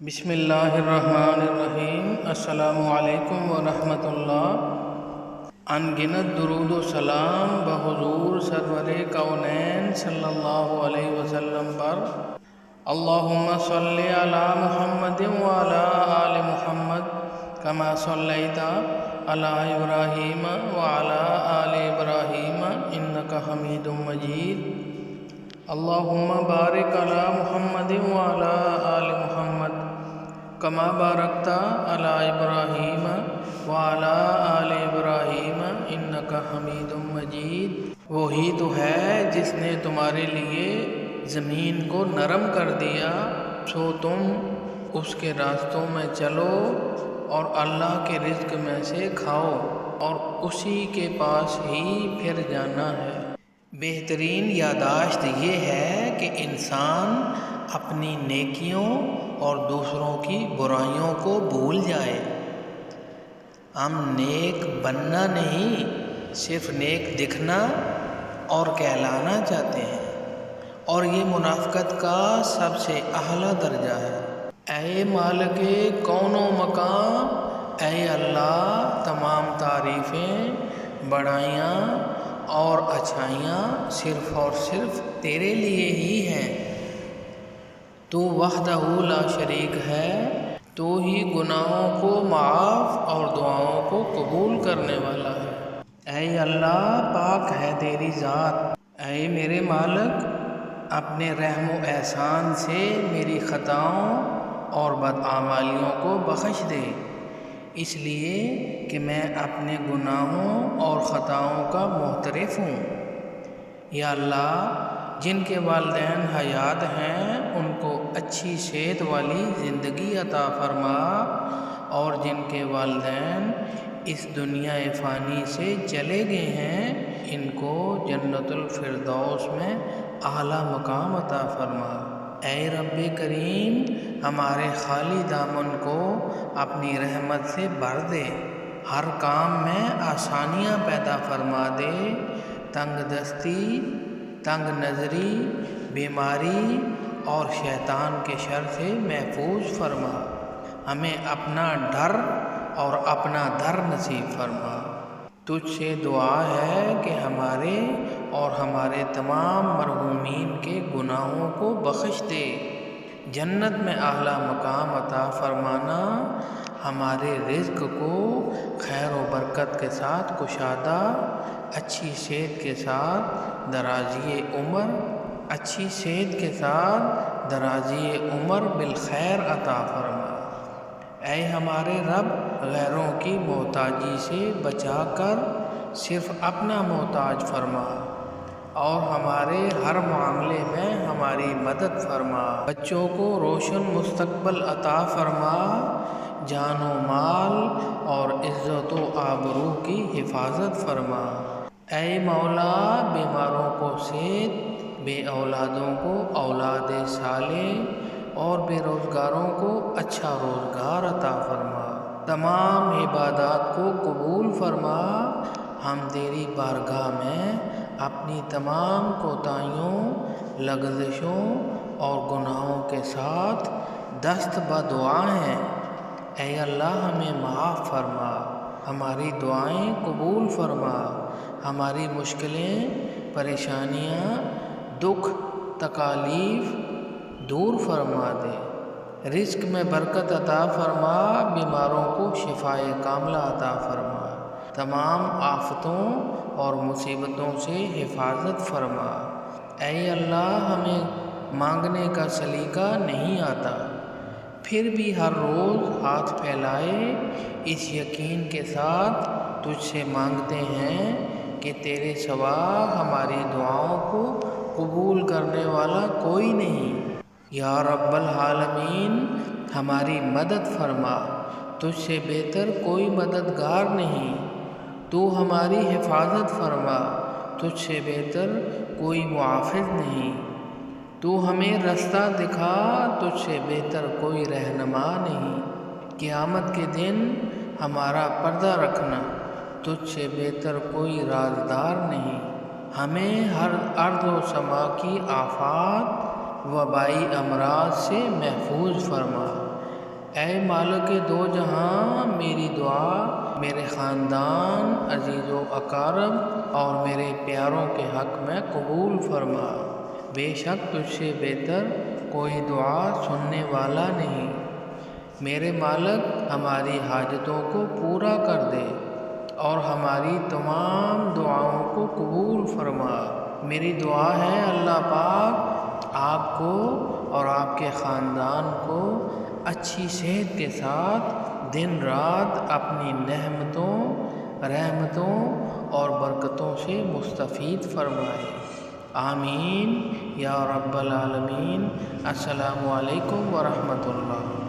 بسم اللہ الرحمن الرحیم۔ السلام علیکم ورحمۃ اللہ۔ انگنت درود و سلام بحضور سرور کونین صلی اللہ علیہ وسلم پر۔ اللہم صلی علی محمد وعلی آل محمد کما صلیت علی ابراہیم وعلی آل ابراہیم انک حمید مجید۔ اللہم بارک علی محمد وعلی آل محمد کما بارکت علی ابراہیم وعلی آل ابراہیم انک حمید مجید۔ وہی تو ہے جس نے تمہارے لیے زمین کو نرم کر دیا، سو تم اس کے راستوں میں چلو اور اللہ کے رزق میں سے کھاؤ اور اسی کے پاس ہی پھر جانا ہے۔ بہترین یادداشت یہ ہے کہ انسان اپنی نیکیوں اور دوسروں کی برائیوں کو بھول جائے۔ ہم نیک بننا نہیں، صرف نیک دکھنا اور کہلانا چاہتے ہیں، اور یہ منافقت کا سب سے اعلیٰ درجہ ہے۔ اے مالک کون و مکان، اے اللہ، تمام تعریفیں، بڑائیاں اور اچھائیاں صرف اور صرف تیرے لیے ہی ہیں۔ تو وحدہ لا شریک ہے، تو ہی گناہوں کو معاف اور دعاؤں کو قبول کرنے والا ہے۔ اے اللہ، پاک ہے تیری ذات۔ اے میرے مالک، اپنے رحم و احسان سے میری خطاؤں اور بدعمالیوں کو بخش دے، اس لیے کہ میں اپنے گناہوں اور خطاؤں کا معترف ہوں۔ یا اللہ، جن کے والدین حیات ہیں ان کو اچھی صحت والی زندگی عطا فرما، اور جن کے والدین اس دنیا فانی سے چلے گئے ہیں ان کو جنت الفردوس میں اعلیٰ مقام عطا فرما۔ اے رب کریم، ہمارے خالی دامن کو اپنی رحمت سے بھر دے، ہر کام میں آسانیاں پیدا فرما دے، تنگ دستی، تنگ نظری، بیماری اور شیطان کے شر سے محفوظ فرما۔ ہمیں اپنا ڈر اور اپنا در نصیب فرما۔ تجھ سے دعا ہے کہ ہمارے اور ہمارے تمام مرحومین کے گناہوں کو بخش دے، جنت میں اعلیٰ مقام عطا فرمانا، ہمارے رزق کو خیر و برکت کے ساتھ کشادہ، اچھی صحت کے ساتھ درازی عمر، اچھی صحت کے ساتھ درازی عمر بالخیر عطا فرما۔ اے ہمارے رب، غیروں کی محتاجی سے بچا کر صرف اپنا محتاج فرما، اور ہمارے ہر معاملے میں ہماری مدد فرما۔ بچوں کو روشن مستقبل عطا فرما، جان و مال اور عزت و آبرو کی حفاظت فرما۔ اے مولا، بیماروں کو صحت، بے اولادوں کو اولاد صالح اور بے روزگاروں کو اچھا روزگار عطا فرما۔ تمام عبادات کو قبول فرما۔ ہم تیری بارگاہ میں اپنی تمام کوتاہیوں، لغزشوں اور گناہوں کے ساتھ دست بدعا ہیں۔ اے اللہ، ہمیں معاف فرما، ہماری دعائیں قبول فرما، ہماری مشکلیں، پریشانیاں، دکھ، تکالیف دور فرما دے، رزق میں برکت عطا فرما، بیماروں کو شفائے کاملہ عطا فرما، تمام آفتوں اور مصیبتوں سے حفاظت فرما۔ اے اللہ، ہمیں مانگنے کا سلیقہ نہیں آتا، پھر بھی ہر روز ہاتھ پھیلائے اس یقین کے ساتھ تجھ سے مانگتے ہیں کہ تیرے سوا ہماری دعاؤں کو قبول کرنے والا کوئی نہیں۔ یا رب العالمین، ہماری مدد فرما، تجھ سے بہتر کوئی مددگار نہیں۔ تو ہماری حفاظت فرما، تجھ سے بہتر کوئی محافظ نہیں۔ تو ہمیں رستہ دکھا، تجھ سے بہتر کوئی رہنما نہیں۔ قیامت کے دن ہمارا پردہ رکھنا، تجھ سے بہتر کوئی رازدار نہیں۔ ہمیں ہر ارض و سما کی آفات، وبائی امراض سے محفوظ فرما۔ اے مالک دو جہاں، میری دعا میرے خاندان، عزیز و اقارب اور میرے پیاروں کے حق میں قبول فرما۔ بے شک تجھ سے بہتر کوئی دعا سننے والا نہیں۔ میرے مالک ہماری حاجتوں کو پورا کر دے اور ہماری تمام دعاؤں کو قبول فرما۔ میری دعا ہے اللہ پاک آپ کو اور آپ کے خاندان کو اچھی صحت کے ساتھ دن رات اپنی نعمتوں، رحمتوں اور برکتوں سے مستفید فرمائے۔ آمین یا رب العالمین۔ السلام علیکم ورحمۃ اللہ۔